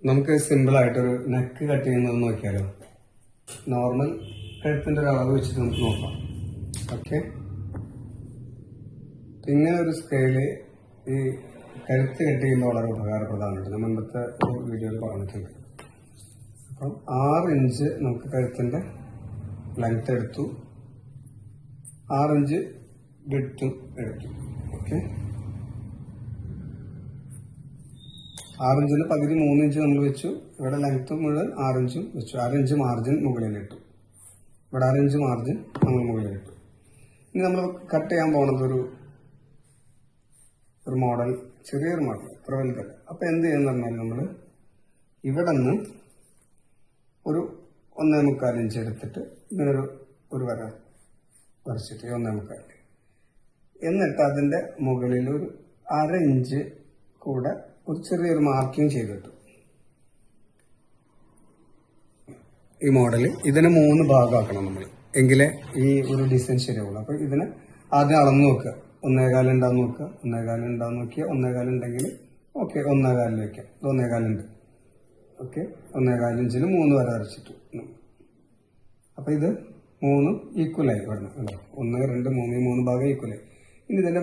നമുക്ക് സിമ്പിൾ ആയിട്ടൊരു neck cut ചെയ്യുന്നത് നോക്കിയാലോ. നോർമൽ കഴുത്തിന്റെ ഒരു അളവ് വെച്ചിട്ട് നമുക്ക് നോക്കാം. ഓക്കെ, ഇങ്ങനെ ഒരു സ്കെയില് ഈ കഴുത്ത് കട്ട് ചെയ്യുമ്പോൾ വളരെ ഉപകാരപ്രദമാണ്. ഞാൻ മുമ്പത്തെ ഒരു വീഡിയോയിൽ പറഞ്ഞിട്ടുണ്ട്. അപ്പം 6 ഇഞ്ച് നമുക്ക് കഴുത്തിന്റെ ലെങ്ത് എടുത്തു, 6 ഇഞ്ച് വിഡ്ത്തും എടുത്തു. ഓക്കെ, 6 ഇഞ്ചിന് പകുതി 3 ഇഞ്ച് നമ്മൾ വെച്ചു. ഇവിടെ ലെങ്ത് മുഴുവൻ 6 ഇഞ്ചും വെച്ചു. 6 ഇഞ്ച് മാർജിൻ മുകളിലിട്ടു. ഇവിടെ 6 ഇഞ്ച് മാർജിൻ നമ്മൾ മുകളിലിട്ടു. ഇനി നമ്മൾ കട്ട് ചെയ്യാൻ പോണത് ഒരു മോഡൽ, ചെറിയൊരു മോഡൽ, അത്ര വലുതല്ല. അപ്പൊ എന്ത് ചെയ്യുന്ന പറഞ്ഞാൽ നമ്മൾ ഇവിടെ നിന്ന് ഒരു 1.25 ഇഞ്ച് എടുത്തിട്ട് ഇങ്ങനെ ഒരു വര വരച്ചിട്ട് 1.25, എന്നിട്ട് അതിന്റെ മുകളിൽ ഒരു 1/2 ഇഞ്ച് കൂടെ ഒരു ചെറിയൊരു മാർക്കിംഗ് ചെയ്തിട്ടു. ഈ മോഡല് ഇതിനെ 3 ഭാഗമാക്കണം നമ്മൾ, എങ്കിലേ ഈ ഒരു ഡിസൈൻ ശരിയാവുള്ളൂ. അപ്പൊ ഇതിനെ ആദ്യം അളന്ന് നോക്കുക. 1.25 ഉണ്ടാവും നോക്കുക. 1.25 ഉണ്ടാവും നോക്കിയാൽ 1.25 ഉണ്ടെങ്കിൽ ഓക്കെ, 1.25 വെക്കാം. ഇത് 1.25 ഉണ്ട്. ഓക്കെ, 1.25 ഇഞ്ചിന് 3 വര വരച്ചിട്ടു. അപ്പൊ ഇത് 3 ഈക്വലായി വരണം. 1, 2, 3 ഈ 3 ഭാഗം ഈക്വലായി. ഇനി ഇതിന്റെ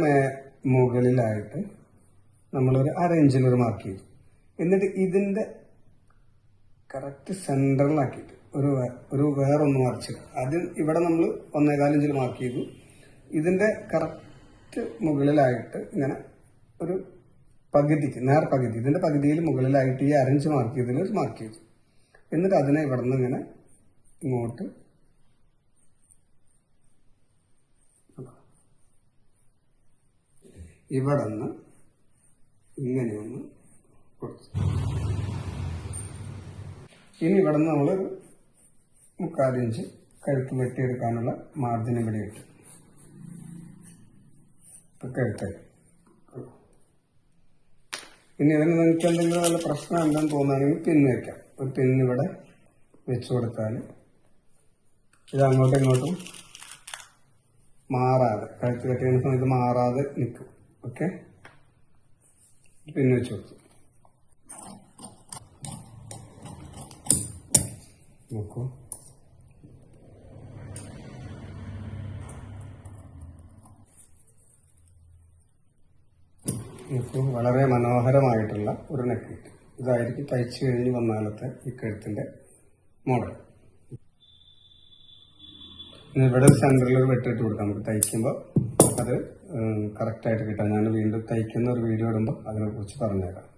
മുകളിലായിട്ട് നമ്മളൊരു 1/2 ഇഞ്ചിനൊരു മാർക്ക് ചെയ്തു. എന്നിട്ട് ഇതിന്റെ കറക്റ്റ് സെന്ററിലാക്കിയിട്ട് ഒരു വേറൊന്ന് വരച്ചിട്ട് ആദ്യം ഇവിടെ നമ്മൾ 1.25 ഇഞ്ചിൽ മാർക്ക് ചെയ്തു. ഇതിന്റെ കറക്റ്റ് മുകളിലായിട്ട് ഇങ്ങനെ ഒരു പകുതിക്ക് നേർപകുതി, ഇതിന്റെ പകുതിയിൽ മുകളിലായിട്ട് ഈ 1/2 ഇഞ്ച് മാർക്ക് ചെയ്തതിൽ മാർക്ക് ചെയ്തു. എന്നിട്ട് അതിനെ ഇവിടെ നിന്ന് ഇങ്ങനെ ഇങ്ങോട്ട് ഇവിടെ നിന്ന് ഇങ്ങനെയൊന്ന് കൊടുത്തു. ഇനി ഇവിടെ നിന്ന് നമ്മളൊരു 3/4 ഇഞ്ച് കഴുത്ത് വെട്ടിയെടുക്കാനുള്ള മാർജിൻ ഇവിടെ ഇട്ടു. കഴുത്തായി. ഇനി ഇതിന് നിങ്ങൾക്ക് എന്തെങ്കിലും നല്ല പ്രശ്നം എന്താണെന്ന് തോന്നുകയാണെങ്കിൽ പിന്ന് വെക്കാം. ഒരു പിന്ന് ഇവിടെ വെച്ചു കൊടുത്താൽ ഇത് അങ്ങോട്ടും ഇങ്ങോട്ടും മാറാതെ, കഴുത്ത് കെട്ടി ചെയ്യുന്ന സമയത്ത് മാറാതെ നിൽക്കും. ഓക്കെ, പിന്നെ വെച്ച് കൊടുത്തു. നോക്കൂ, വളരെ മനോഹരമായിട്ടുള്ള ഒരു നെക്ക്. ഇതായിരിക്കും തയ്ച്ചു കഴിഞ്ഞ് വന്നാലത്തെ ഈ കഴുത്തിന്റെ മോഡൽ. ഇവിടെ സെന്ററിൽ ഒരു വെട്ടിട്ട് കൊടുക്കാം നമുക്ക് തയ്ക്കുമ്പോൾ, അത് കറക്റ്റായിട്ട് കിട്ടാം. ഞാൻ വീണ്ടും തയ്ക്കുന്ന ഒരു വീഡിയോ ഇടുമ്പോൾ അതിനെക്കുറിച്ച് പറഞ്ഞുതരാം.